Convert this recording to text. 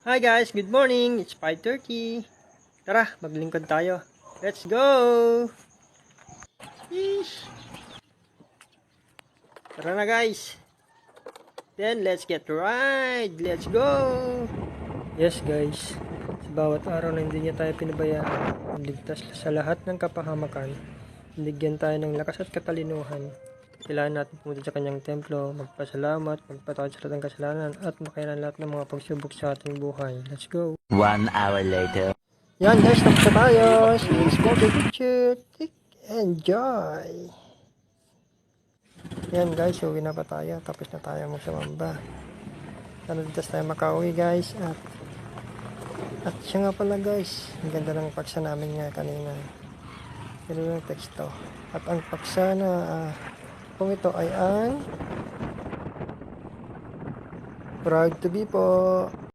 Hi guys, good morning. It's 5:30. Tara, maglingkod tayo. Let's go! Yeesh. Tara na guys. Then let's get right. Let's go! Yes guys, sa bawat araw na hindi niya tayo pinabayaan, ligtas sa lahat ng kapahamakan, binigyan tayo ng lakas at katalinuhan. Kailangan natin pumunta sa kanyang templo, magpasalamat, magpatawad sa lahat ng kasalanan, at makayanan lahat ng mga pagsubok sa ating buhay. Let's go! 1 hour later. Yan guys, tapos na tayo. So, let's go to the picture. Enjoy! Yan guys, uwi na pa tayo. Tapos na tayo magsumamba. Sana dito tayo makauwi guys. At siya nga pala guys, ang ganda ng paksa namin nga kanina. Pero yung teksto. At ang paksa na kung ito ay ang proud to be po.